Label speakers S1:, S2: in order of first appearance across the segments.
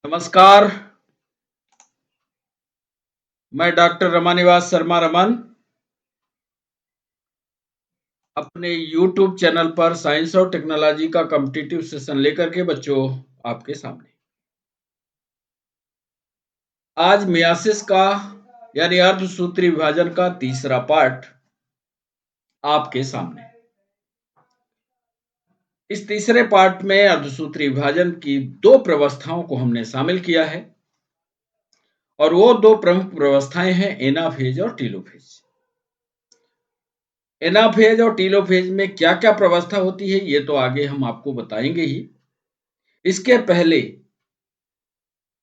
S1: नमस्कार। मैं डॉक्टर रमानिवास शर्मा रमन अपने यूट्यूब चैनल पर साइंस और टेक्नोलॉजी का कॉम्पिटिटिव सेशन लेकर के बच्चों आपके सामने आज मियासिस का यानी अर्धसूत्री विभाजन का तीसरा पार्ट आपके सामने। इस तीसरे पार्ट में अर्धसूत्री विभाजन की दो व्यवस्थाओं को हमने शामिल किया है और वो दो प्रमुख व्यवस्थाएं हैं एनाफेज और टीलोफेज। एनाफेज और टीलोफेज में क्या क्या व्यवस्था होती है ये तो आगे हम आपको बताएंगे ही। इसके पहले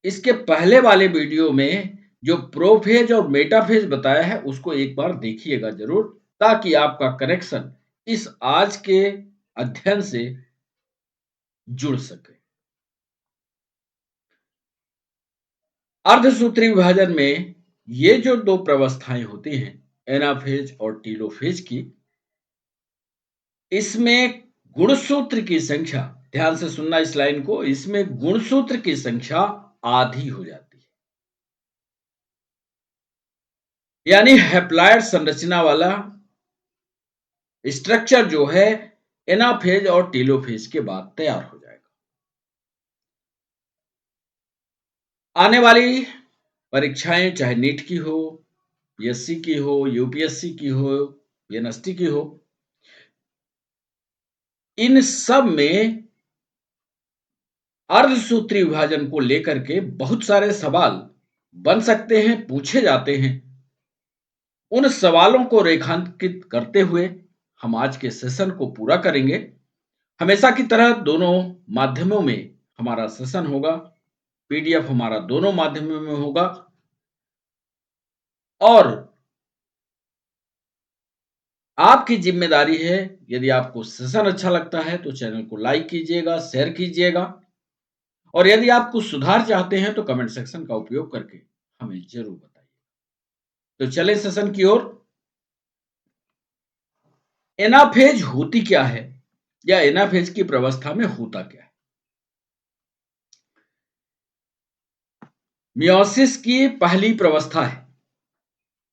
S1: इसके पहले वाले वीडियो में जो प्रोफेज और मेटाफेज बताया है उसको एक बार देखिएगा जरूर, ताकि आपका कनेक्शन इस आज के अध्ययन से जुड़ सके। अर्धसूत्री विभाजन में ये जो दो व्यवस्थाएं होती हैं एनाफेज और टीलोफेज की, इसमें गुणसूत्र की संख्या, ध्यान से सुनना इस लाइन को, इसमें गुणसूत्र की संख्या आधी हो जाती है। यानी हैप्लॉइड संरचना वाला स्ट्रक्चर जो है एनाफेज और टीलोफेज के बाद तैयार हो जाएगा। आने वाली परीक्षाएं चाहे नीट की हो, पीएससी की हो, यूपीएससी की हो, एनएसटी की हो, इन सब में अर्धसूत्री विभाजन को लेकर के बहुत सारे सवाल बन सकते हैं, पूछे जाते हैं। उन सवालों को रेखांकित करते हुए हम आज के सेशन को पूरा करेंगे। हमेशा की तरह दोनों माध्यमों में हमारा सेशन होगा, पीडीएफ हमारा दोनों माध्यमों में होगा। और आपकी जिम्मेदारी है, यदि आपको सेशन अच्छा लगता है तो चैनल को लाइक कीजिएगा, शेयर कीजिएगा, और यदि आप कुछ सुधार चाहते हैं तो कमेंट सेक्शन का उपयोग करके हमें जरूर बताइए। तो चले सेशन की ओर। एनाफेज होती क्या है या एनाफेज की व्यवस्था में होता क्या है? मियोसिस की पहली व्यवस्था है,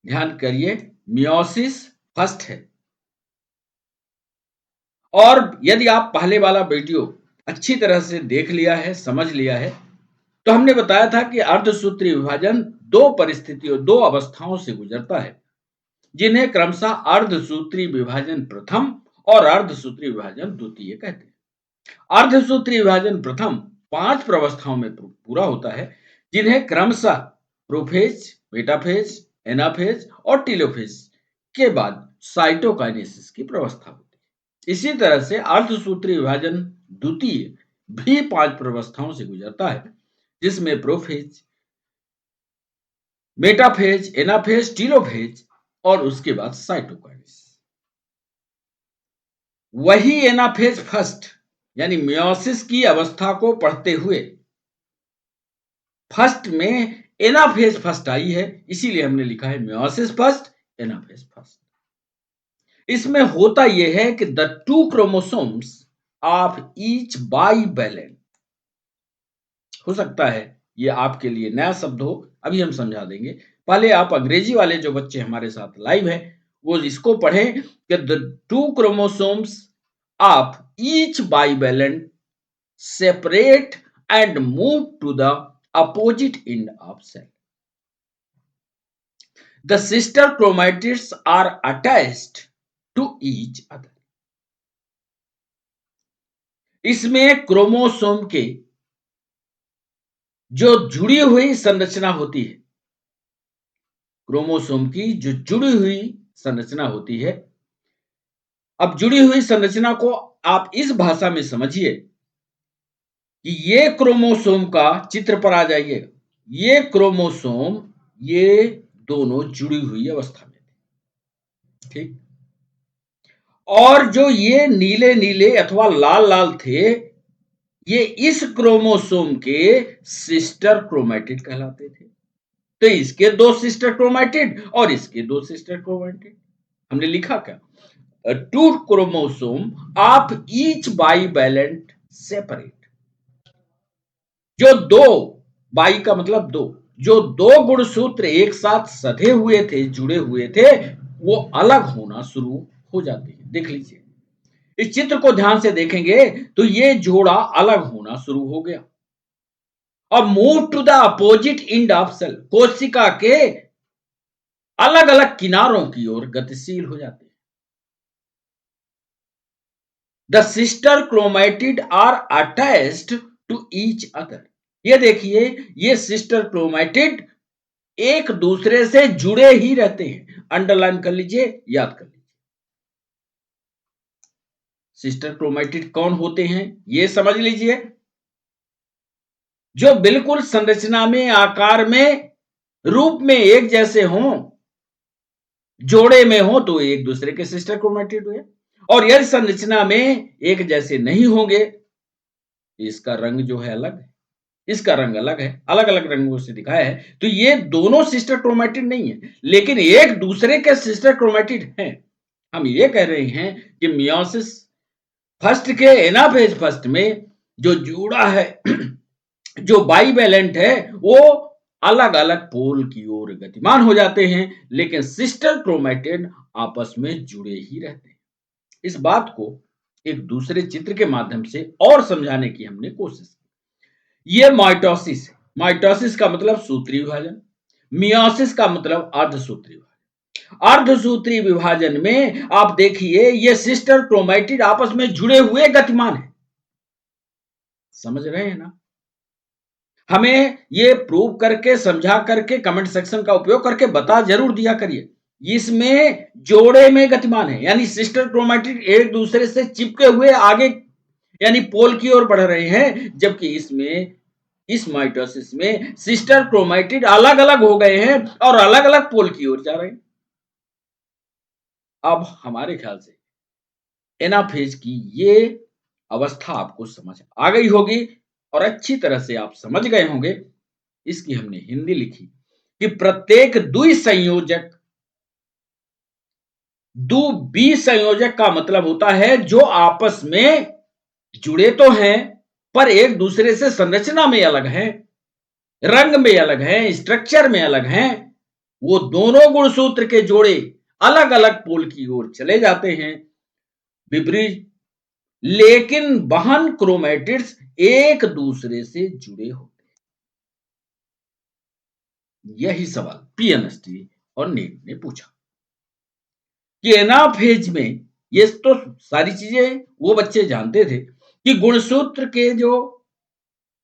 S1: ध्यान करिए, मियोसिस फर्स्ट है। और यदि आप पहले वाला वीडियो अच्छी तरह से देख लिया है, समझ लिया है, तो हमने बताया था कि अर्धसूत्री विभाजन दो परिस्थितियों, दो अवस्थाओं से गुजरता है, जिन्हें क्रमशः अर्धसूत्री विभाजन प्रथम और अर्धसूत्री विभाजन द्वितीय कहते हैं। अर्धसूत्री विभाजन प्रथम 5 व्यवस्थाओं में पूरा होता है, जिन्हें क्रमशः प्रोफेज, मेटाफेज, एनाफेज और टीलोफेज के बाद साइटोकाइनेसिस की व्यवस्था होती है। इसी तरह से अर्धसूत्री विभाजन द्वितीय भी 5 व्यवस्थाओं से गुजरता है, जिसमें प्रोफेज, मेटाफेज, एनाफेज, टीलोफेज और उसके बाद साइटोकाइनेसिस। वही एनाफेज फर्स्ट यानी मियोसिस की अवस्था को पढ़ते हुए फर्स्ट में एनाफेज फर्स्ट आई है, इसीलिए हमने लिखा है मियोसिस फर्स्ट, एनाफेज फर्स्ट। इसमें होता यह है कि the two chromosomes of each bivalent, हो सकता है ये आपके लिए नया शब्द हो, अभी हम समझा देंगे। पहले आप अंग्रेजी वाले जो बच्चे हमारे साथ लाइव हैं वो इसको पढ़ें कि the two chromosomes of each bivalent separate and move to the opposite end of cell. The sister chromatids are attached to each other. इसमें क्रोमोसोम के जो जुड़ी हुई संरचना होती है, क्रोमोसोम की जो जुड़ी हुई संरचना होती है, अब जुड़ी हुई संरचना को आप इस भाषा में समझिए कि ये क्रोमोसोम का चित्र पर आ जाइए। ये क्रोमोसोम ये दोनों जुड़ी हुई अवस्था में थे, ठीक। और जो ये नीले नीले अथवा लाल लाल थे, ये इस क्रोमोसोम के सिस्टर क्रोमैटिड कहलाते थे। तो इसके दो सिस्टर क्रोमैटिड और इसके दो सिस्टर क्रोमैटिड। हमने लिखा क्या? Two chromosome of each bivalent separate. जो दो बाई का मतलब दो। जो दो गुणसूत्र एक साथ सधे हुए थे, जुड़े हुए थे, वो अलग होना शुरू हो जाते हैं। देख लीजिए, इस चित्र को ध्यान से देखेंगे तो ये जोड़ा अलग होना शुरू हो गया। अब move to the opposite end of cell, कोशिका के अलग अलग किनारों की ओर गतिशील हो जाते हैं। The sister chromatid are attached to each other. ये देखिए, ये सिस्टर क्रोमैटिड एक दूसरे से जुड़े ही रहते हैं। अंडरलाइन कर लीजिए, याद कर लीजिए। सिस्टर क्रोमैटिड कौन होते हैं, ये समझ लीजिए। जो बिल्कुल संरचना में, आकार में, रूप में एक जैसे हों, जोड़े में हो तो एक दूसरे के सिस्टर क्रोमैटिड हुए। और यदि संरचना में एक जैसे नहीं होंगे, इसका रंग जो है अलग है, इसका रंग अलग है, अलग अलग रंगों से दिखाया है, तो ये दोनों सिस्टर क्रोमैटिड नहीं है, लेकिन एक दूसरे के सिस्टर क्रोमैटिड हैं। हम ये कह रहे हैं कि मियोसिस फर्स्ट के एनाफेज फर्स्ट में जो जुड़ा है, जो बाइवेलेंट है, वो अलग अलग पोल की ओर गतिमान हो जाते हैं, लेकिन सिस्टर क्रोमैटिड आपस में जुड़े ही रहते हैं। इस बात को एक दूसरे चित्र के माध्यम से और समझाने की हमने कोशिश की। ये माइटोसिस है। माइटोसिस का मतलब सूत्री विभाजन, मियोसिस का मतलब अर्धसूत्री विभाजन। अर्धसूत्री विभाजन में आप देखिए, ये सिस्टर क्रोमैटिड आपस में जुड़े हुए गतिमान है। समझ रहे हैं ना? हमें ये प्रूव करके, समझा करके, कमेंट सेक्शन का उपयोग करके बता जरूर दिया करिए। इसमें जोड़े में गतिमान है, यानी सिस्टर क्रोमैटिड एक दूसरे से चिपके हुए आगे, यानी पोल की ओर बढ़ रहे हैं, जबकि इसमें, इस माइटोसिस में सिस्टर क्रोमैटिड अलग अलग हो गए हैं और अलग अलग पोल की ओर जा रहे हैं। अब हमारे ख्याल से एनाफेज की ये अवस्था आपको समझ आ गई होगी और अच्छी तरह से आप समझ गए होंगे। इसकी हमने हिंदी लिखी कि प्रत्येक द्विसंयोजक, द्विसंयोजक का मतलब होता है जो आपस में जुड़े तो हैं, पर एक दूसरे से संरचना में अलग हैं, रंग में अलग हैं, स्ट्रक्चर में अलग हैं। वो दोनों गुणसूत्र के जोड़े अलग अलग पोल की ओर चले जाते हैं, विपरीत, लेकिन बहन क्रोमैटिड्स एक दूसरे से जुड़े होते हैं। यही सवाल पीएनएसटी और नीट ने पूछा कि एनाफेज में, ये तो सारी चीजें वो बच्चे जानते थे कि गुणसूत्र के जो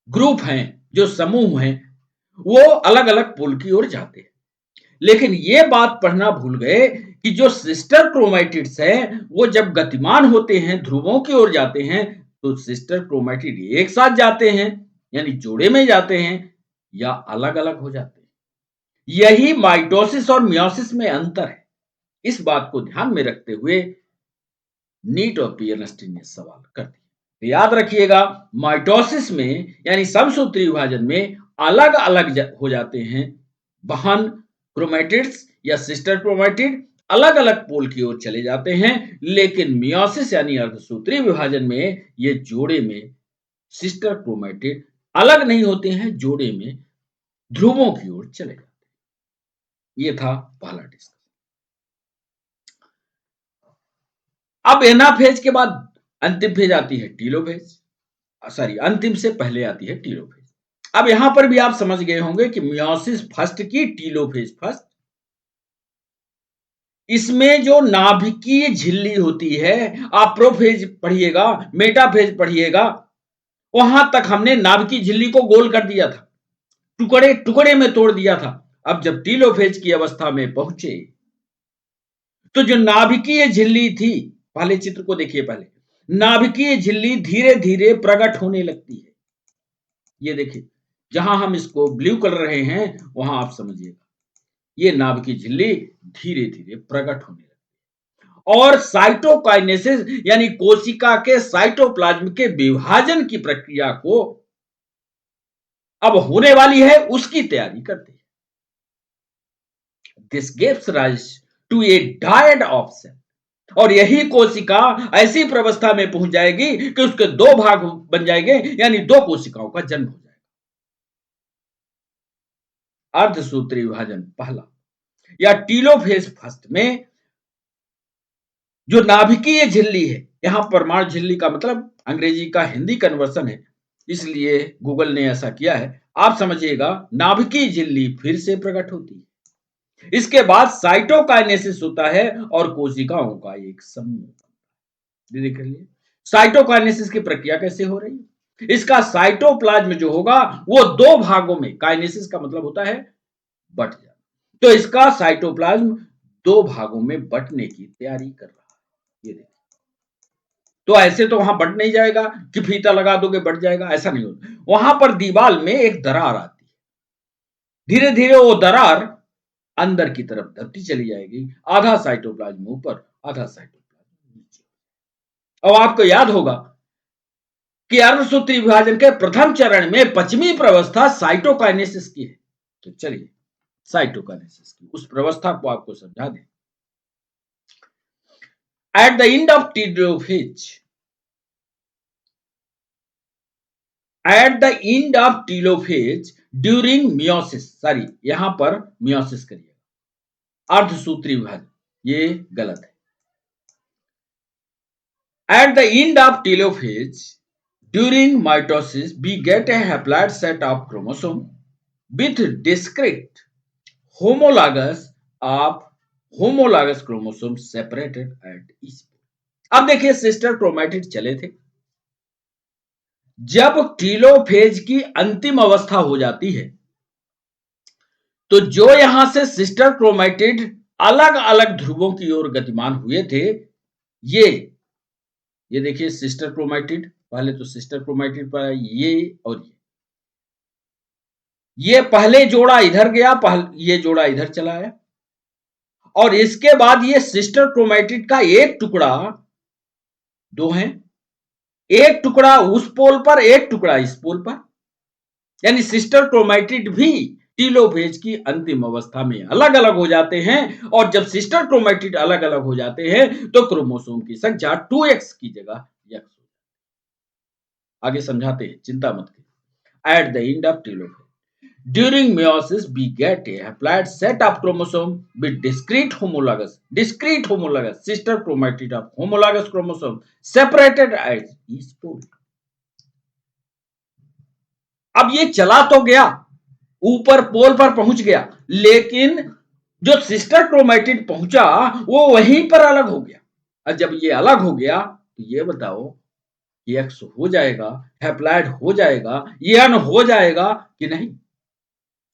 S1: ग्रुप हैं, जो समूह हैं, वो अलग अलग पोल की ओर जाते हैं, लेकिन ये बात पढ़ना भूल गए कि जो सिस्टर क्रोमैटिड्स हैं, वो जब गतिमान होते हैं, ध्रुवों की ओर जाते हैं, तो सिस्टर क्रोमैटिड एक साथ जाते हैं, यानी जोड़े में जाते हैं, या अलग अलग हो जाते हैं। यही माइटोसिस और मियोसिस में अंतर है। इस बात को ध्यान में रखते हुए नीट और पीएनएसटी ने सवाल कर दिया। तो याद रखिएगा, माइटोसिस में यानी समसूत्री विभाजन में अलग अलग हो जाते हैं बहन क्रोमैटिड्स या सिस्टर क्रोमैटिड, अलग अलग पोल की ओर चले जाते हैं, लेकिन मियोसिस यानी अर्धसूत्री विभाजन में ये जोड़े में सिस्टर क्रोमैटिड अलग नहीं होते हैं, जोड़े में ध्रुवों की ओर चले जाते हैं। ये था पहला डिस्कशन। अब एनाफेज के बाद अंतिम फेज आती है टीलोफेज, सॉरी, अंतिम से पहले आती है टीलोफेज। अब यहां पर भी आप समझ गए होंगे कि मियोसिस फर्स्ट की, टीलोफेज फर्स्ट। इसमें जो नाभिकीय झिल्ली होती है, आप प्रोफेज पढ़िएगा, मेटाफेज पढ़िएगा, वहां तक हमने नाभिकीय झिल्ली को गोल कर दिया था, टुकड़े टुकड़े में तोड़ दिया था। अब जब टीलोफेज की अवस्था में पहुंचे, तो जो नाभिकीय झिल्ली थी, पहले चित्र को देखिए, पहले नाभिकीय झिल्ली धीरे धीरे प्रकट होने लगती है। ये देखिए, जहां हम इसको ब्लू कर रहे हैं, वहां आप समझिएगा, ये नाभिकीय झिल्ली धीरे धीरे प्रकट होने लगती है और साइटोकाइनेसिस यानी कोशिका के साइटोप्लाज्म के विभाजन की प्रक्रिया को अब होने वाली है, उसकी तैयारी करती है। This gives rise to a dyad of cell, और यही कोशिका ऐसी प्रवस्था में पहुंच जाएगी कि उसके दो भाग बन जाएंगे, यानी दो कोशिकाओं का जन्म हो जाएगा। अर्धसूत्री विभाजन पहला या टीलोफेज फर्स्ट में जो नाभिकीय झिल्ली है, यहां परमाणु झिल्ली का मतलब अंग्रेजी का हिंदी कन्वर्सन है, इसलिए गूगल ने ऐसा किया है। आप समझिएगा, नाभिकीय झिल्ली फिर से प्रकट होती है। इसके बाद साइटोकाइनेसिस होता है और कोशिकाओं का एक समूह। देख लीजिए साइटोकाइनेसिस की प्रक्रिया कैसे हो रही है। इसका साइटोप्लाज्म जो होगा वो दो भागों में, काइनेसिस का मतलब होता है बट जाना, तो इसका साइटोप्लाज्म दो भागों में बंटने की तैयारी कर रहा है। ये देखिए, तो ऐसे तो वहां बंट नहीं जाएगा कि फीता लगा दोगे बंट जाएगा, ऐसा नहीं होता। वहां पर दीवार में एक दरार आती है, धीरे धीरे वो दरार अंदर की तरफ धपती चली जाएगी, आधा साइटोप्लाज्म ऊपर आधा साइटोप्लाज्म नीचे। अब आपको याद होगा कि अर्धसूत्री विभाजन के प्रथम चरण में पश्चिमी प्रवस्था साइटोकाइनेसिस की है। तो चलिए साइटोकाइनेसिस की उस प्रवस्था को आपको समझा दें। At the end of telophase, at the end of telophase during meiosis, sorry यहां पर मियोसिस करिएगा, अर्धसूत्री विभाजन ये गलत है। At the end of telophase during mitosis we get a haploid set of chromosome with discrete homologous of homologous chromosome separated at each pole। अब देखिए sister chromatid चले थे, जब टीलोफेज की अंतिम अवस्था हो जाती है तो जो यहां से सिस्टर क्रोमैटिड अलग अलग ध्रुवों की ओर गतिमान हुए थे, ये देखिए सिस्टर क्रोमैटिड, पहले तो सिस्टर क्रोमैटिड पर ये और ये पहले जोड़ा इधर गया, ये जोड़ा इधर चला आया और इसके बाद ये सिस्टर क्रोमैटिड का एक टुकड़ा, दो हैं, एक टुकड़ा उस पोल पर एक टुकड़ा इस पोल पर, यानी सिस्टर क्रोमैटिड भी टीलोफेज की अंतिम अवस्था में अलग अलग हो जाते हैं और जब सिस्टर क्रोमैटिड अलग अलग हो जाते हैं तो क्रोमोसोम की संख्या 2x की जगह x। आगे समझाते हैं, चिंता मत करिए। At the end of telophase during meiosis we get a haploid set of chromosome with discrete homologous sister chromatid of homologous chromosome separated at each pole। अब ये चला तो गया, ऊपर पोल पर पहुंच गया, लेकिन जो सिस्टर क्रोमैटिड पहुंचा वो वहीं पर अलग हो गया। और जब ये अलग हो गया तो ये बताओ कि एक्स हो जाएगा, हैप्लॉइड हो जाएगा, ये अन हो जाएगा कि नहीं।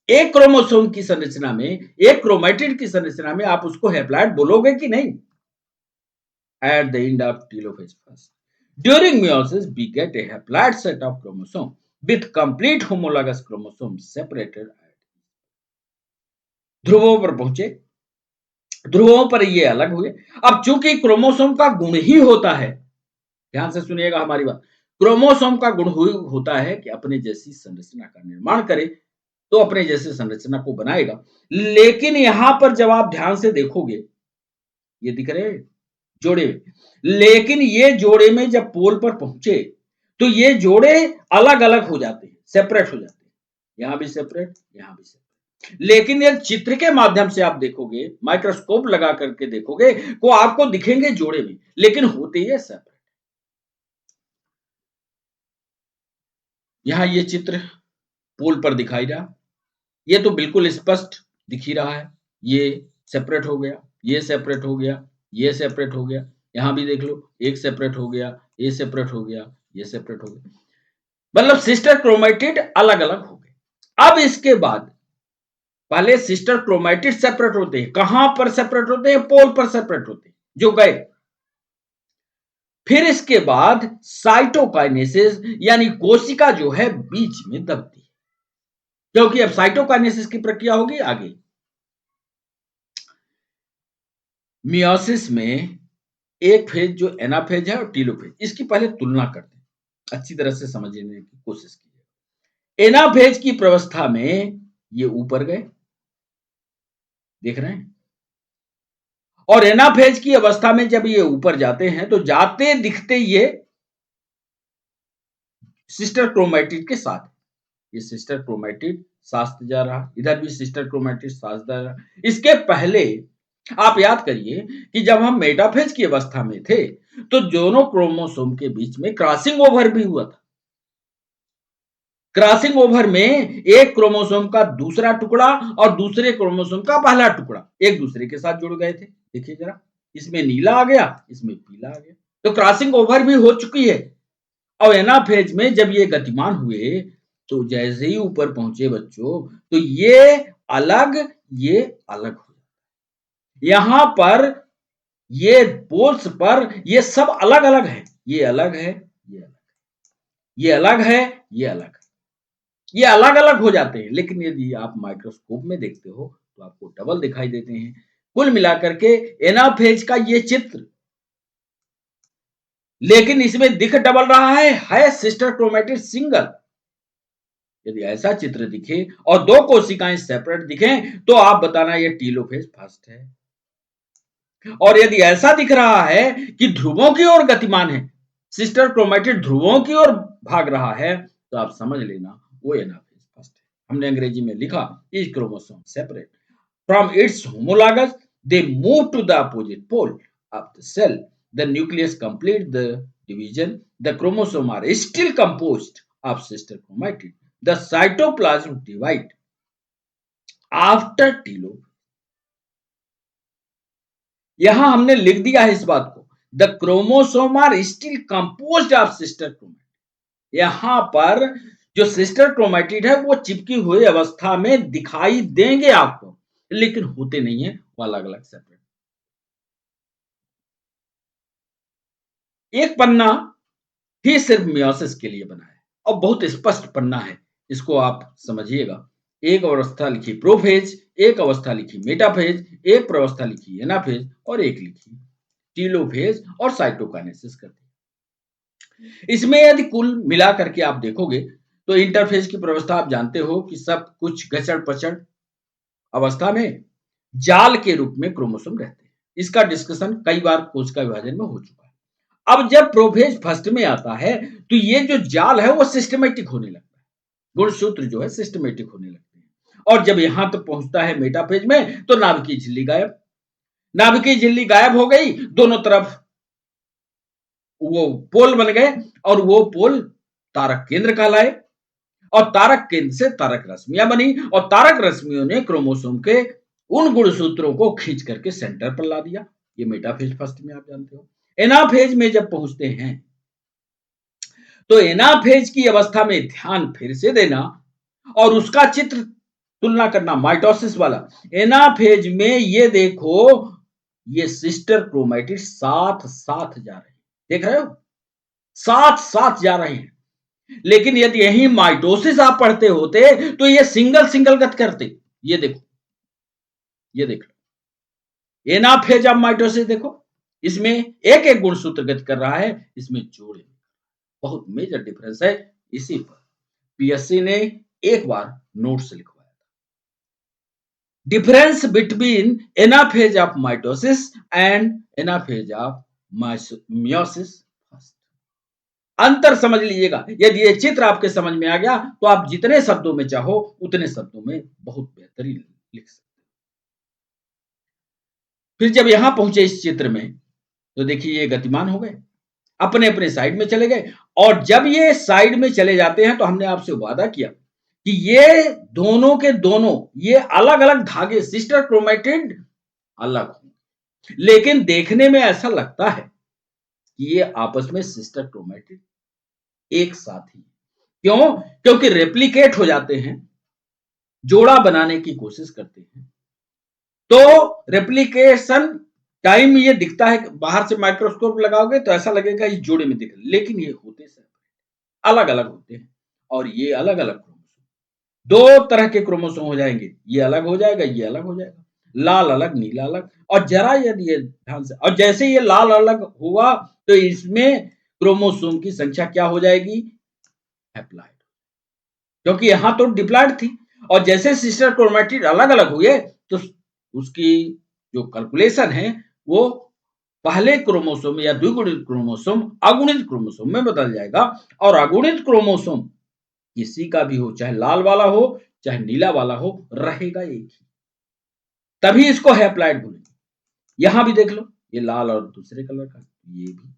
S1: एक क्रोमोसोम की संरचना में, एक क्रोमैटिड की संरचना में आप उसको हैप्लॉइड बोलोगे कि नहीं। At the end of telophase first during meiosis we get a haploid set of chromosome with complete homologous chromosome separated at ध्रुवों पर पहुंचे, ध्रुवों पर ये अलग हुए। अब चूंकि क्रोमोसोम का गुण ही होता है, ध्यान से सुनिएगा हमारी बात, क्रोमोसोम का गुण होता है कि अपने जैसी संरचना का निर्माण करे, तो अपने जैसे संरचना को बनाएगा। लेकिन यहां पर जब आप ध्यान से देखोगे, ये दिख रहे जोड़े, लेकिन ये जोड़े में जब पोल पर पहुंचे तो ये जोड़े अलग अलग हो जाते हैं, सेपरेट हो जाते हैं, यहां भी सेपरेट, यहां भी सेपरेट। लेकिन ये चित्र के माध्यम से आप देखोगे, माइक्रोस्कोप लगा करके देखोगे तो आपको दिखेंगे जोड़े भी, लेकिन होते ये सेपरेट। यहां ये चित्र पोल पर दिखाई रहा, ये तो बिल्कुल स्पष्ट दिख ही रहा है, ये सेपरेट हो गया, ये सेपरेट हो गया, ये सेपरेट हो गया, यहां भी देख लो एक सेपरेट हो गया, ये सेपरेट हो गया, ये सेपरेट हो गया, मतलब सिस्टर क्रोमैटिड अलग अलग हो गए। अब इसके बाद पहले सिस्टर क्रोमैटिड सेपरेट होते हैं, कहां पर सेपरेट होते हैं, पोल पर सेपरेट होते हैं जो गए। फिर इसके बाद साइटोकाइनेसिस यानी कोशिका जो है बीच में दबती है, क्योंकि अब साइटोकाइनेसिस की प्रक्रिया होगी आगे। मियोसिस में एक फेज जो एनाफेज है और टीलोफेज, इसकी पहले तुलना करते हैं, अच्छी तरह से समझने की कोशिश कीजिए। एनाफेज की प्रवस्था में ये ऊपर गए, देख रहे हैं, और एनाफेज की अवस्था में जब ये ऊपर जाते हैं तो जाते दिखते ये सिस्टर क्रोमैटिड के साथ, ये सिस्टर क्रोमैटिड साथ जा रहा, इधर भी सिस्टर क्रोमैटिड साथ जा रहा। इसके पहले आप याद करिए कि जब हम मेटाफेज की अवस्था में थे, तो दोनों क्रोमोसोम के बीच में क्रॉसिंग ओवर भी हुआ था। क्रॉसिंग ओवर में एक क्रोमोसोम का दूसरा टुकड़ा और दूसरे क्रोमोसोम का पहला टुकड़ा एक दूसरे के साथ जुड़ गए थे। देखिए जरा, इसमें नीला आ गया, इसमें पीला आ गया, तो क्रॉसिंग ओवर भी हो चुकी है। और एनाफेज में जब ये गतिमान हुए, तो जैसे ही ऊपर पहुंचे बच्चों, तो ये अलग हो, यहां पर ये पोल्स पर ये सब अलग अलग है, ये अलग है, ये अलग है, ये अलग है, ये अलग अलग हो जाते हैं। लेकिन यदि आप माइक्रोस्कोप में देखते हो तो आपको डबल दिखाई देते हैं। कुल मिलाकर के एनाफेज का ये चित्र, लेकिन इसमें दिख डबल रहा है सिस्टर क्रोमैटिड सिंगल। यदि ऐसा चित्र दिखे और दो कोशिकाएं सेपरेट दिखें, तो आप बताना ये टीलोफेज फर्स्ट है। और यदि ऐसा दिख रहा है कि ध्रुवों की ओर गतिमान है, सिस्टर क्रोमैटिड ध्रुवों की ओर भाग रहा है, तो आप समझ लेना वो एनाफेज फर्स्ट है। हमने अंग्रेजी में लिखा each chromosome separate from its homologous, they move to the opposite pole of the cell, the nucleus complete the division, the chromosome are still composed of sister chromatid, the cytoplasm divide after telophase. यहां हमने लिख दिया है इस बात को, the chromosome are still composed of sister chromatid. यहां पर जो सिस्टर क्रोमैटिड है वो चिपकी हुई अवस्था में दिखाई देंगे आपको, लेकिन होते नहीं है, वो अलग अलग सेपरेट। एक पन्ना ही सिर्फ मियोसिस के लिए बना है और बहुत स्पष्ट पन्ना है, इसको आप समझिएगा। एक अवस्था लिखी प्रोफेज, एक अवस्था लिखी मेटाफेज, एक प्रवस्था लिखी एनाफेज और एक लिखी टीलोफेज और साइटोकाइनेसिस करती है। इसमें यदि कुल मिला करके आप देखोगे तो इंटरफेज की प्रवस्था आप जानते हो कि सब कुछ गचड़ पचड़ अवस्था में जाल के रूप में क्रोमोसोम रहते हैं। इसका डिस्कशन कई बार कोशिका विभाजन में हो चुका है। अब जब प्रोफेज फर्स्ट में आता है, तो ये जो जाल है वो सिस्टमेटिक होने लगता है, गुणसूत्र जो है सिस्टमेटिक होने लगते हैं। और जब यहां तक पहुंचता है मेटाफेज में, तो नाभिकीय झिल्ली गायब, नाभिकीय झिल्ली गायब हो गई, दोनों तरफ वो पोल बन गए और वो पोल तारक केंद्र कहलाए और तारक केंद्र से तारक रश्मियां बनी और तारक रश्मियों ने क्रोमोसोम के उन गुणसूत्रों को खींच करके सेंटर पर ला दिया। ये मेटाफेज फर्स्ट में आप जानते हो। एनाफेज में जब पहुंचते हैं, तो एनाफेज की अवस्था में ध्यान फिर से देना और उसका चित्र तुलना करना माइटोसिस वाला। एनाफेज में ये देखो, ये सिस्टर क्रोमैटिड साथ साथ जा रहे हैं, देख रहे हो, साथ साथ जा रहे हैं। लेकिन यदि यही माइटोसिस आप पढ़ते होते, तो ये सिंगल सिंगल गत करते। ये देखो, ये देख लो, एनाफेज ऑफ माइटोसिस देखो, इसमें एक एक गुणसूत्र गत कर रहा है, इसमें जोड़े। बहुत मेजर डिफरेंस है। इसी पर पीएससी ने एक बार नोट्स लिखवाया था, difference between anaphase of mitosis and anaphase of meiosis first. अंतर समझ लीजिएगा। यदि ये चित्र आपके समझ में आ गया, तो आप जितने शब्दों में चाहो उतने शब्दों में बहुत बेहतरीन लिख सकते। फिर जब यहां पहुंचे इस चित्र में, तो देखिए ये गतिमान हो गए, अपने अपने साइड में चले गए। और जब ये साइड में चले जाते हैं, तो हमने आपसे वादा किया कि ये दोनों के दोनों ये अलग अलग धागे सिस्टर क्रोमैटिड अलग होंगे, लेकिन देखने में ऐसा लगता है कि ये आपस में सिस्टर क्रोमैटिड एक साथ ही। क्यों? क्योंकि रेप्लिकेट हो जाते हैं, जोड़ा बनाने की कोशिश करते हैं। तो रेप्लिकेशन टाइम ये दिखता है, बाहर से माइक्रोस्कोप लगाओगे तो ऐसा लगेगा इस जोड़े में दिख रहे, लेकिन ये होते सब अलग अलग होते हैं। और ये अलग अलग क्रोमोसोम, दो तरह के क्रोमोसोम हो जाएंगे, ये अलग हो जाएगा, ये अलग हो जाएगा, लाल अलग नीला अलग। और जरा यदि ये ध्यान से, और जैसे ये लाल अलग हुआ, तो इसमें क्रोमोसोम की संख्या क्या हो जाएगी? हैप्लॉइड, क्योंकि यहां तो डिप्लॉइड थी। और जैसे सिस्टर क्रोमैटिड अलग अलग हुए, तो उसकी जो कैलकुलेशन है वो पहले क्रोमोसोम या द्विगुणित क्रोमोसोम अगुणित क्रोमोसोम में बदल जाएगा। और अगुणित क्रोमोसोम किसी का भी हो, चाहे लाल वाला हो, चाहे नीला वाला हो, रहेगा एक ही। तभी इसको हैप्लॉइड बोलेंगे। यहां भी देख लो, ये लाल और दूसरे कलर का, ये भी।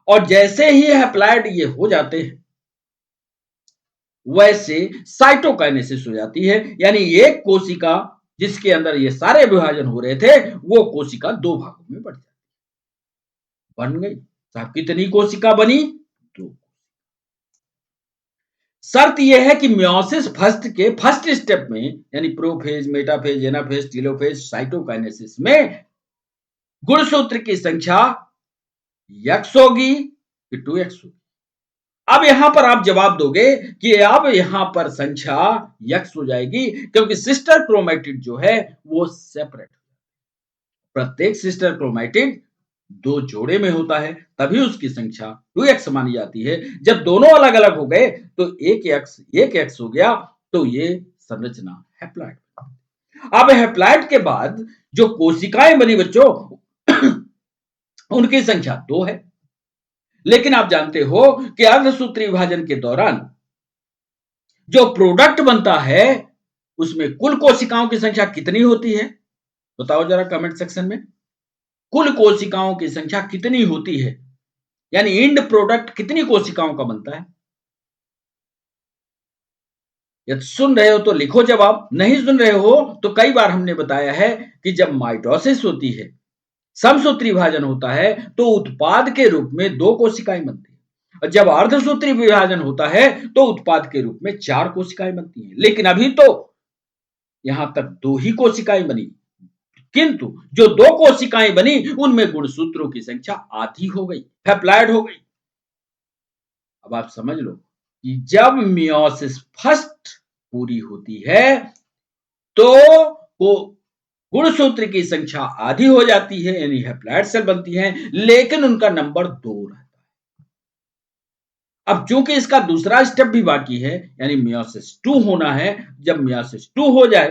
S1: और जैसे ही हैप्लॉइड ये हो जाते हैं, वैसे साइटोकाइनेसिस हो जाती है, यानी एक कोशिका जिसके अंदर ये सारे विभाजन हो रहे थे, वो कोशिका दो भागों में बढ़ जाती, बन गई। साहब कितनी कोशिका बनी? दो। शर्त यह है कि मियोसिस फर्स्ट के फर्स्ट स्टेप में, यानी prophase, metaphase, anaphase, telophase, cytokinesis में गुणसूत्र की संख्या x होगी कि 2x होगी। अब यहां पर आप जवाब दोगे कि अब यहां पर संख्या x हो जाएगी, क्योंकि सिस्टर क्रोमैटिड जो है वो सेपरेट, प्रत्येक सिस्टर क्रोमैटिड दो जोड़े में होता है, तभी उसकी संख्या 2x मानी जाती है। जब दोनों अलग अलग हो गए तो एक x हो गया, तो ये संरचना हैप्लॉइड। अब हैप्लॉइड के बाद जो कोशिकाएं बनी बच्चों, उनकी संख्या 2 है। लेकिन आप जानते हो कि अर्धसूत्री विभाजन के दौरान जो प्रोडक्ट बनता है, उसमें कुल कोशिकाओं की संख्या कितनी होती है? बताओ जरा कमेंट सेक्शन में। कुल कोशिकाओं की संख्या कितनी होती है, यानी इंड प्रोडक्ट कितनी कोशिकाओं का बनता है? यदि सुन रहे हो तो लिखो जवाब, नहीं सुन रहे हो तो कई बार हमने बताया है कि जब माइटोसिस होती है, समसूत्री विभाजन होता है, तो उत्पाद के रूप में दो कोशिकाएं बनती है, और जब अर्धसूत्री विभाजन होता है तो उत्पाद के रूप में चार कोशिकाएं बनती हैं। लेकिन अभी तो यहां तक दो ही कोशिकाएं बनी, किंतु जो दो कोशिकाएं बनी उनमें गुणसूत्रों की संख्या आधी हो गई, हैप्लॉइड हो गई। अब आप समझ लो कि जब मियोसिस फर्स्ट पूरी होती है तो वो गुणसूत्र की संख्या आधी हो जाती है, यानी हैप्लॉइड सेल बनती हैं, लेकिन उनका नंबर 2 रहता है। अब चूंकि इसका दूसरा स्टेप भी बाकी है, यानी मियोसिस 2 होना है, जब मियोसिस 2 हो जाए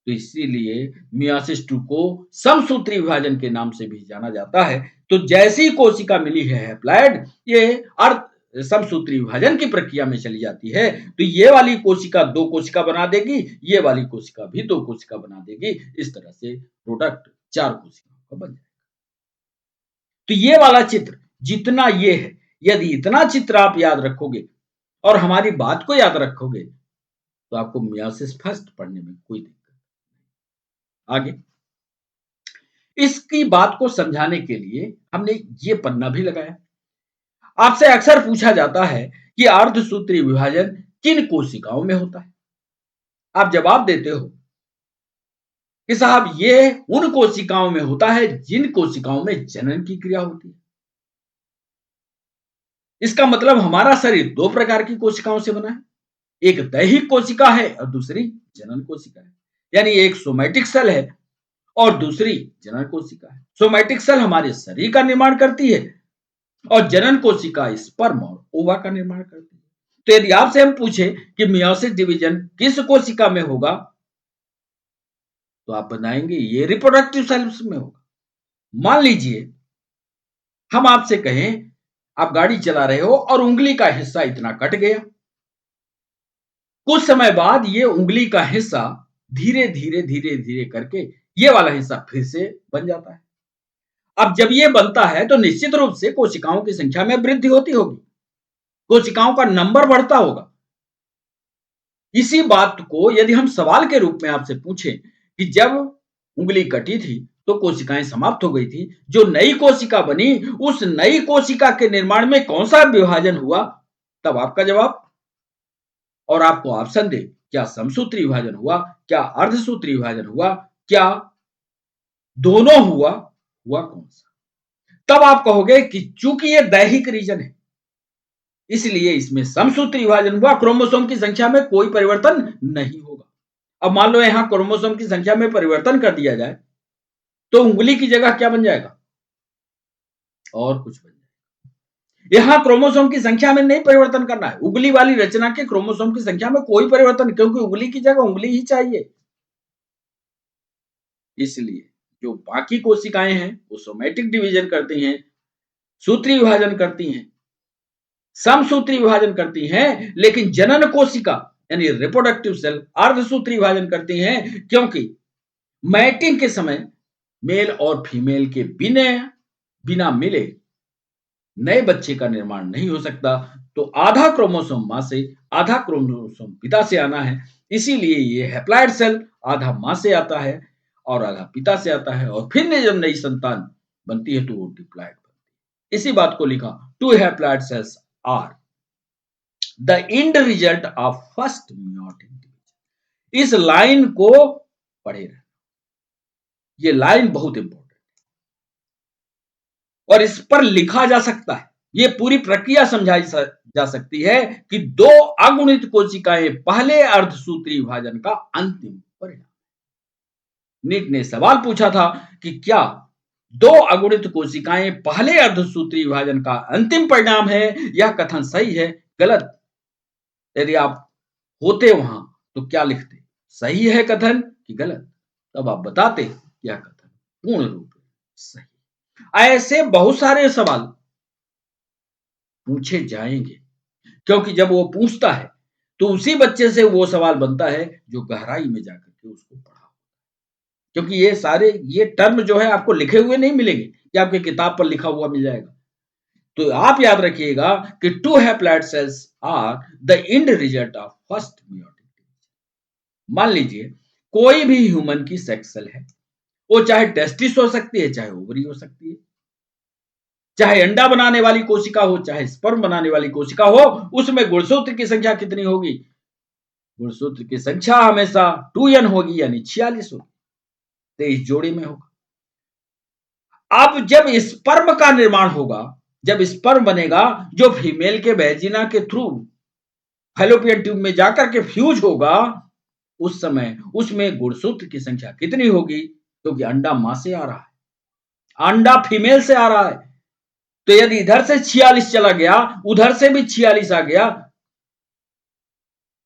S1: तो इसीलिए मियोसिस 2 को समसूत्री विभाजन के नाम से भी जाना जाता है। तो जैसी कोशिका मिली है हैप्लॉइड, ये अर्ध समसूत्री विभाजन की प्रक्रिया में चली जाती है, तो ये वाली कोशिका दो कोशिका बना देगी, ये वाली कोशिका भी दो कोशिका बना देगी। इस तरह से प्रोडक्ट चार कोशिकाओं का बन जाएगा। तो ये वाला चित्र जितना ये है, यदि इतना चित्र आप याद रखोगे और हमारी बात को याद रखोगे, तो आपको मियोसिस फर्स्ट पढ़ने में कोई दिक्कत। आगे इसकी बात को समझाने के लिए हमने ये पन्ना भी लगाया। आपसे अक्सर पूछा जाता है कि अर्धसूत्री विभाजन किन कोशिकाओं में होता है? आप जवाब देते हो कि साहब ये उन कोशिकाओं में होता है जिन कोशिकाओं में जनन की क्रिया होती है। इसका मतलब हमारा शरीर दो प्रकार की कोशिकाओं से बना है, एक दैहिक कोशिका है और दूसरी जनन कोशिका है। यानी एक सोमैटिक सेल है और दूसरी जनन कोशिका है। सोमैटिक सेल हमारे शरीर का निर्माण करती है और जनन कोशिका स्पर्म और ओवा का निर्माण करती है। तो यदि आपसे हम पूछे कि मियोसिस डिवीजन किस कोशिका में होगा, तो आप बताएंगे ये रिप्रोडक्टिव सेल्स में होगा। मान लीजिए हम आपसे कहें आप गाड़ी चला रहे हो और उंगली का हिस्सा इतना कट गया, कुछ समय बाद ये उंगली का हिस्सा धीरे धीरे धीरे धीरे करके ये वाला हिस्सा फिर से बन जाता है। अब जब ये बनता है तो निश्चित रूप से कोशिकाओं की संख्या में वृद्धि होती होगी, कोशिकाओं का नंबर बढ़ता होगा। इसी बात को यदि हम सवाल के रूप में आपसे पूछें कि जब उंगली कटी थी तो कोशिकाएं समाप्त हो गई थी, जो नई कोशिका बनी उस नई कोशिका के निर्माण में कौन सा विभाजन हुआ, तब आपका जवाब, और आपको ऑप्शन दे, क्या समसूत्री विभाजन हुआ, क्या अर्धसूत्री विभाजन हुआ, क्या दोनों हुआ, हुआ कौन सा? तब आप कहोगे कि चूंकि ये दैहिक रीजन है इसलिए इसमें समसूत्री विभाजन हुआ, क्रोमोसोम की संख्या में कोई परिवर्तन नहीं होगा। अब मान लो यहां क्रोमोसोम की संख्या में परिवर्तन कर दिया जाए तो उंगली की जगह क्या बन जाएगा? और कुछ बन जाएगा। यहां क्रोमोसोम की संख्या में नहीं परिवर्तन करना है, उंगली वाली रचना के क्रोमोसोम की संख्या में कोई परिवर्तन, क्योंकि उंगली की जगह उंगली ही चाहिए। इसलिए जो बाकी कोशिकाएं हैं वो सोमैटिक डिवीजन करती हैं, सूत्री विभाजन करती हैं, समसूत्री विभाजन करती हैं, लेकिन जनन कोशिका यानी रिप्रोडक्टिव सेल अर्धसूत्री विभाजन करती हैं, क्योंकि मैटिंग के समय मेल और फीमेल के बिना बिना मिले नए बच्चे का निर्माण नहीं हो सकता। तो आधा क्रोमोसोम मां से, आधा क्रोमोसोम पिता से आना है। इसीलिए ये हैप्लॉइड सेल आधा मां से आता है और आधा पिता से आता है, और फिर जब नई संतान बनती है तो वो डिप्लॉइड बनती है। इसी बात को लिखा, two haploid cells are the end result of first meiotic division. इस लाइन को पढ़े रहना, ये लाइन बहुत इंपॉर्टेंट और इस पर लिखा जा सकता है। ये पूरी प्रक्रिया समझाई जा सकती है कि दो अगुणित कोशिकाएं पहले अर्धसूत्री विभाजन का अंतिम परिणाम। नीट ने सवाल पूछा था कि क्या दो अगुणित कोशिकाएं पहले अर्धसूत्री विभाजन का अंतिम परिणाम है? यह कथन सही है, गलत? यदि आप होते वहां तो क्या लिखते? सही है कथन कि गलत? तब आप बताते यह कथन पूर्ण रूप से सही। ऐसे बहुत सारे सवाल पूछे जाएंगे, क्योंकि जब वो पूछता है तो उसी बच्चे से वो सवाल बनता है जो गहराई में जाकर के उसको पढ़ा। क्योंकि ये सारे ये टर्म जो है आपको लिखे हुए नहीं मिलेंगे कि आपके किताब पर लिखा हुआ मिल जाएगा। तो आप याद रखिएगा कि two haploid cells are the end result of first meiotic division. मान लीजिए कोई भी ह्यूमन की सेक्स सेल है, वो चाहे टेस्टिस हो सकती है, चाहे ओवरी हो सकती है, चाहे अंडा बनाने वाली कोशिका हो, चाहे स्पर्म बनाने वाली कोशिका हो, उसमें गुणसूत्र की संख्या कितनी होगी? गुणसूत्र की संख्या हमेशा 2n होगी, यानी 46 होगी, 23 जोड़े में होगा। अब जब स्पर्म का निर्माण होगा, जब स्पर्म बनेगा जो फीमेल के वेजिना के थ्रू फैलोपियन ट्यूब में जाकर के फ्यूज होगा, उस समय उसमें गुणसूत्र की संख्या कितनी होगी? क्योंकि अंडा मां से आ रहा है, अंडा फीमेल से आ रहा है। तो यदि इधर से 46 चला गया, उधर से भी 46 आ गया,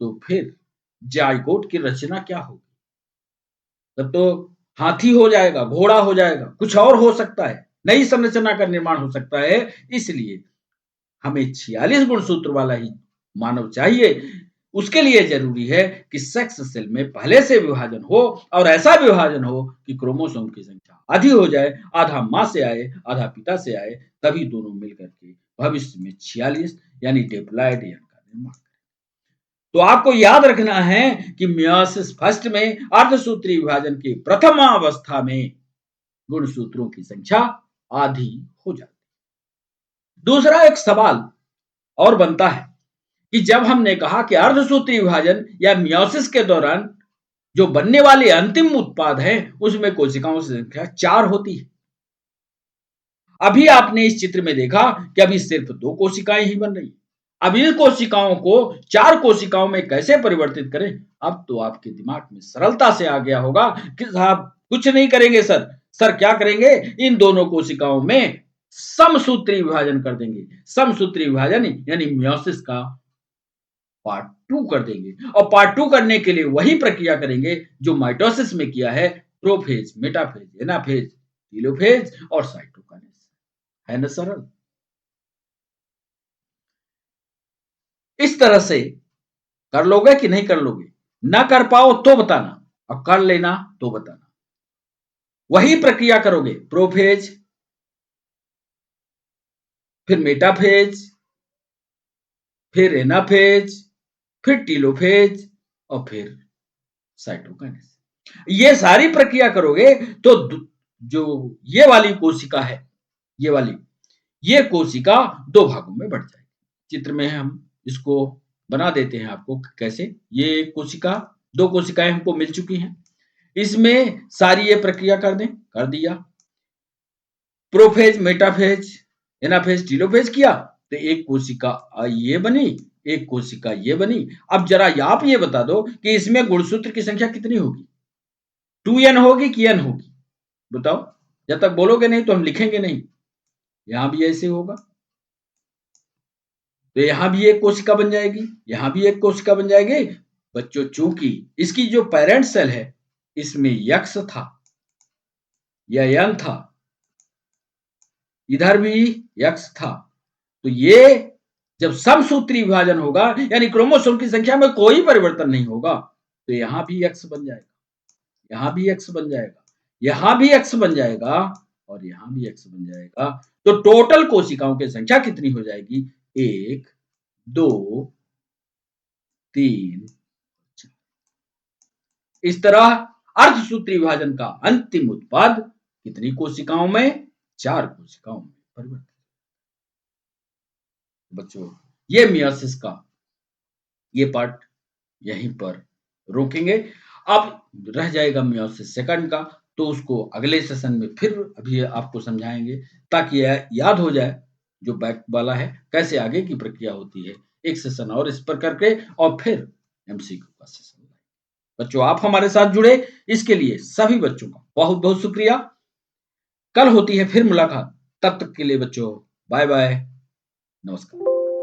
S1: तो फिर जायगोट की रचना क्या होगी? तब तो हाथी हो जाएगा, घोड़ा हो जाएगा, कुछ और हो सकता है, नई संरचना का निर्माण हो सकता है। इसलिए हमें 46 गुणसूत्र वाला ही मानव चाहिए। उसके लिए जरूरी है कि सेक्स सेल में पहले से विभाजन हो, और ऐसा विभाजन हो कि क्रोमोसोम की संख्या आधी हो जाए, आधा मां से आए, आधा पिता से आए, तभी दोनों मिलकर के भविष्य में 46 यानी डिप्लॉइड यंग का निर्माण। तो आपको याद रखना है कि मियोसिस फर्स्ट में अर्धसूत्री विभाजन की प्रथम अवस्था में गुणसूत्रों की संख्या आधी हो जाती है। दूसरा एक सवाल और बनता है कि जब हमने कहा कि अर्धसूत्री विभाजन या मियोसिस के दौरान जो बनने वाले अंतिम उत्पाद है उसमें कोशिकाओं की संख्या 4 होती है। अभी आपने इस चित्र में देखा कि अभी सिर्फ 2 कोशिकाएं ही बन रही। अब इन कोशिकाओं को 4 कोशिकाओं में कैसे परिवर्तित करें? अब तो आपके दिमाग में सरलता से आ गया होगा कि साहब कुछ नहीं करेंगे सर। सर क्या करेंगे? इन दोनों कोशिकाओं में समसूत्री विभाजन कर देंगे। समसूत्री विभाजन यानी मियोसिस का पार्ट 2 कर देंगे, और पार्ट 2 करने के लिए वही प्रक्रिया करेंगे जो माइटोसिस में किया है, प्रोफेज, मेटाफेज, एनाफेज, टेलोफेज और साइटोकाइनेसिस। है ना सरल? इस तरह से कर लोगे कि नहीं कर लोगे? ना कर पाओ तो बताना, और कर लेना तो बताना। वही प्रक्रिया करोगे, प्रोफेज, फिर मेटाफेज, फिर एनाफेज, फिर टेलोफेज और फिर साइटोकाइनेसिस। ये सारी प्रक्रिया करोगे तो जो ये वाली कोशिका है, ये वाली, ये कोशिका 2 भागों में बढ़ जाएगी। चित्र में हम इसको बना देते हैं आपको कैसे। ये कोशिका, 2 कोशिकाएं हमको मिल चुकी हैं, इसमें सारी ये प्रक्रिया कर दें, कर दिया। प्रोफेज, मेटाफेज, एनाफेज, टेलोफेज किया तो एक कोशिका ये बनी, एक कोशिका ये बनी। अब जरा आप ये बता दो कि इसमें गुणसूत्र की संख्या कितनी होगी? 2n होगी कि n होगी? बताओ। जब तक बोलोगे नहीं तो हम लिखेंगे नहीं। यहां भी ऐसे होगा, तो यहां भी एक कोशिका बन जाएगी, यहां भी एक कोशिका बन जाएगी। बच्चों चूंकि इसकी जो पेरेंट सेल है इसमें यक्स था या यन था, इधर भी यक्स था, तो ये जब समसूत्री विभाजन होगा यानी क्रोमोसोम की संख्या में कोई परिवर्तन नहीं होगा तो यहां भी एक्स बन जाएगा, यहां भी एक्स बन जाएगा, यहां भी एक्स बन जाएगा और यहां भी एक्स बन जाएगा। तो टोटल कोशिकाओं की संख्या कितनी हो जाएगी? 1, 2, 3। इस तरह अर्धसूत्री विभाजन का अंतिम उत्पाद कितनी कोशिकाओं में? 4 कोशिकाओं में परिवर्तित। बच्चों, ये मियोसिस का ये पार्ट यहीं पर रोकेंगे। अब रह जाएगा मियोसिस सेकंड का, तो उसको अगले सेशन में फिर अभी आपको समझाएंगे ताकि यह याद हो जाए जो बैक वाला है कैसे आगे की प्रक्रिया होती है। एक सेशन और इस पर करके और फिर एमसीक्यू का सेशन। बच्चों, आप हमारे साथ जुड़े इसके लिए सभी बच्चों का बहुत बहुत शुक्रिया। कल होती है फिर मुलाकात, तब तक के लिए बच्चों बाय बाय, नमस्कार।